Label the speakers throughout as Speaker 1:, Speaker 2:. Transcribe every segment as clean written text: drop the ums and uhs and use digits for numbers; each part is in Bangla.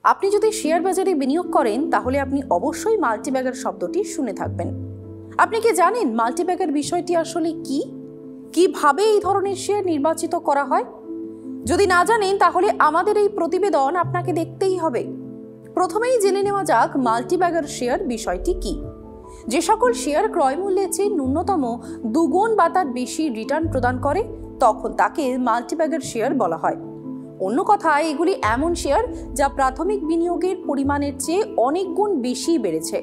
Speaker 1: আপনি যদি শেয়ার বাজারে বিনিয়োগ করেন তাহলে আপনি অবশ্যই মাল্টিব্যাগার শব্দটি শুনে থাকবেন। আপনি কি জানেন মাল্টিব্যাগার বিষয়টি আসলে কি, কিভাবে এই ধরনের শেয়ার নির্বাচিত করা হয়? যদি না জানেন তাহলে আমাদের এই প্রতিবেদন আপনাকে দেখতেই হবে। প্রথমেই জেনে নেওয়া যাক মাল্টিব্যাগার শেয়ার বিষয়টি কি। যে সকল শেয়ার ক্রয় মূল্যের চেয়ে ন্যূনতম 2 গুণ বা তার বেশি রিটার্ন প্রদান করে তখন তাকে মাল্টিব্যাগার শেয়ার বলা হয়। অন্য কথায় এগুলি এমন শেয়ার যা প্রাথমিক বিনিয়োগের পরিমাণের চেয়ে অনেক গুণ বেশি বেড়েছে।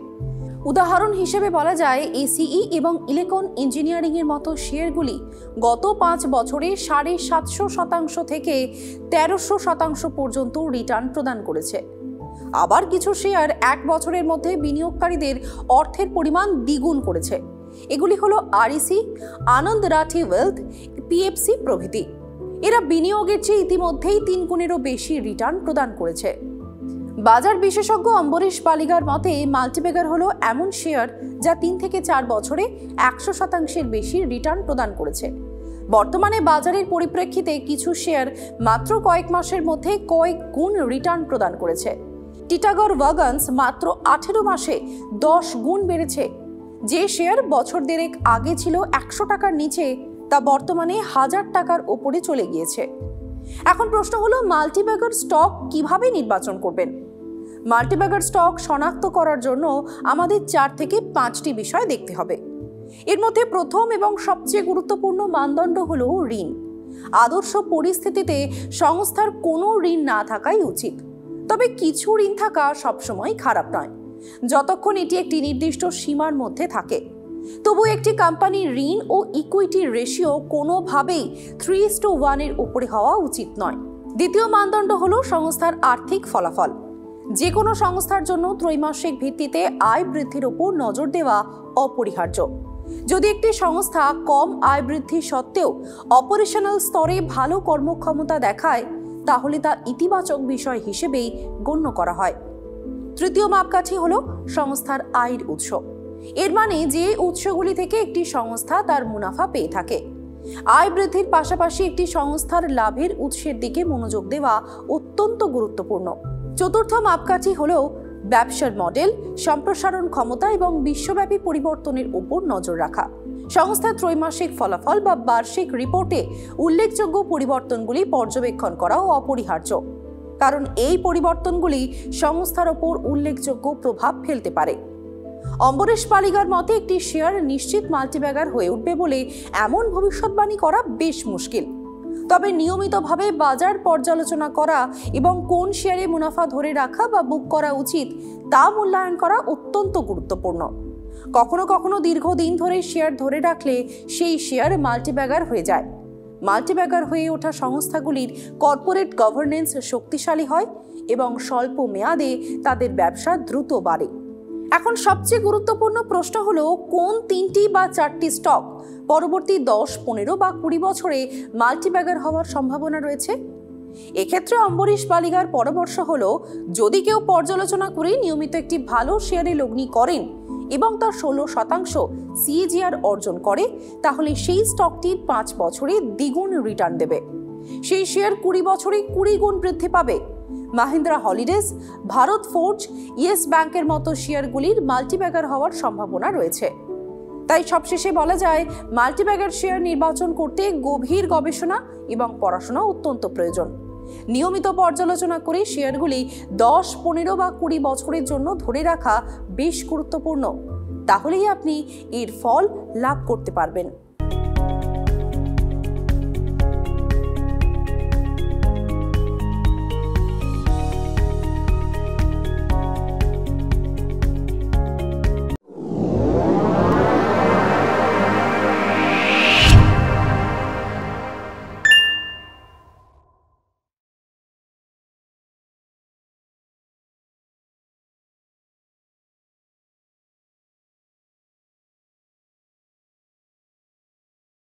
Speaker 1: উদাহরণ হিসেবে বলা যায় এসিই এবং ইলেকন ইঞ্জিনিয়ারিং এর মতো শেয়ারগুলি গত 5 বছরে 750% থেকে 1300% পর্যন্ত রিটার্ন প্রদান করেছে। আবার কিছু শেয়ার 1 বছরের মধ্যে বিনিয়োগকারীদের অর্থের পরিমাণ দ্বিগুণ করেছে। এগুলি হলো আরইসি, আনন্দ রাঠি ওয়েলথ, পিএফসি প্রভৃতি। এরা বিনিয়োগের চেয়ে ইতিমধ্যেই 3 গুণেরও বেশি রিটার্ন প্রদান করেছে। বাজার বিশেষজ্ঞ অম্বরীশ পালিগার মতে মাল্টিব্যাগার হলো এমন শেয়ার যা 3 থেকে 4 বছরে 100%-এর বেশি রিটার্ন প্রদান করেছে। বর্তমানে বাজারের পরিপ্রেক্ষিতে কিছু শেয়ার মাত্র কয়েক মাসের মধ্যে কয়েক গুণ রিটার্ন প্রদান করেছে। টিটাগড় ওয়াগনস মাত্র 18 মাসে 10 গুণ বেড়েছে। যে শেয়ার বছর দেড়েক আগে ছিল 100 টাকার নিচে তা বর্তমানে 1000 টাকার ওপরে চলে গিয়েছে। এখন প্রশ্ন হলো মাল্টিব্যাগার স্টক কিভাবে নির্বাচন করবেন? মাল্টিব্যাগার স্টক শনাক্ত করার জন্য আমাদের 4 থেকে 5টি বিষয় দেখতে হবে। এর মধ্যে প্রথম এবং সবচেয়ে গুরুত্বপূর্ণ মানদণ্ড হলো ঋণ। আদর্শ পরিস্থিতিতে সংস্থার কোনো ঋণ না থাকাই উচিত, তবে কিছু ঋণ থাকা সবসময় খারাপ নয়, যতক্ষণ এটি একটি নির্দিষ্ট সীমার মধ্যে থাকে। তবু একটি কোম্পানির ঋণ ও ইকুইটির রেশিও কোনোভাবেই 3:1 এর উপরে হওয়া উচিত নয়। দ্বিতীয় মানদণ্ড হলো সংস্থার আর্থিক ফলাফল। যে কোনো সংস্থার জন্য ত্রৈমাসিক ভিত্তিতে আয় বৃদ্ধির উপর নজর দেওয়া অপরিহার্য। যদি একটি সংস্থা কম আয় বৃদ্ধি সত্ত্বেও অপারেশনাল স্তরে ভালো কর্মক্ষমতা দেখায় তাহলে তা ইতিবাচক বিষয় হিসেবেই গণ্য করা হয়। তৃতীয় মাপকাঠি হলো সংস্থার আয়ের উৎস। এর মানে যে উৎসগুলি থেকে একটি সংস্থা তার মুনাফা পেয়ে থাকে। আয় বৃদ্ধির পাশাপাশি একটি সংস্থার লাভের উৎসের দিকে মনোযোগ দেওয়া অত্যন্ত গুরুত্বপূর্ণ। চতুর্থ মাপকাঠি হলো ব্যবসার মডেল, সম্প্রসারণ ক্ষমতা এবং বিশ্বব্যাপী পরিবর্তনের উপর নজর রাখা। সংস্থার ত্রৈমাসিক ফলাফল বা বার্ষিক রিপোর্টে উল্লেখযোগ্য পরিবর্তনগুলি পর্যবেক্ষণ করাও অপরিহার্য, কারণ এই পরিবর্তনগুলি সংস্থার উপর উল্লেখযোগ্য প্রভাব ফেলতে পারে। অম্বরীশ পালিগার মতে একটি শেয়ার নিশ্চিত মাল্টিব্যাগার হয়ে উঠবে বলে এমন ভবিষ্যৎবাণী করা বেশ মুশকিল। তবে নিয়মিতভাবে বাজার পর্যালোচনা করা এবং কোন শেয়ারে মুনাফা ধরে রাখা বা বুক করা উচিত তা মূল্যায়ন করা অত্যন্ত গুরুত্বপূর্ণ। কখনো কখনো দীর্ঘদিন ধরে শেয়ার ধরে রাখলে সেই শেয়ার মাল্টিব্যাগার হয়ে যায়। মাল্টিব্যাগার হয়ে ওঠা সংস্থাগুলির কর্পোরেট গভর্নেন্স শক্তিশালী হয় এবং স্বল্প মেয়াদে তাদের ব্যবসা দ্রুত বাড়ে। এখন সবচেয়ে গুরুত্বপূর্ণ প্রশ্ন হলো কোন 3টি বা 4টি স্টক পরবর্তী 10, 15 বা 20 বছরে মাল্টিব্যাগার হওয়ার সম্ভাবনা রয়েছে। এক্ষেত্রে অম্বরীশ পালিগার পরামর্শ হলো যদি কেউ পর্যালোচনা করে নিয়মিত একটি ভালো শেয়ারে লগ্নি করেন এবং তার 16% সিএজিআর অর্জন করে তাহলে সেই স্টকটির 5 বছরে দ্বিগুণ রিটার্ন দেবে। সেই শেয়ার 20 বছরে 20 গুণ বৃদ্ধি পাবে। Mahindra holidays, Bharat forge, yes ব্যাংকের মতো শেয়ারগুলির মাল্টিব্যাগার হওয়ার সম্ভাবনা রয়েছে। তাই সবশেষে বলা যায় মাল্টিব্যাগার শেয়ার নির্বাচন করতে গভীর গবেষণা এবং পড়াশোনা অত্যন্ত প্রয়োজন। নিয়মিত পর্যালোচনা করে শেয়ারগুলি 10, 15 বা 20 বছরের জন্য ধরে রাখা বেশ গুরুত্বপূর্ণ। তাহলেই আপনি এর ফল লাভ করতে পারবেন।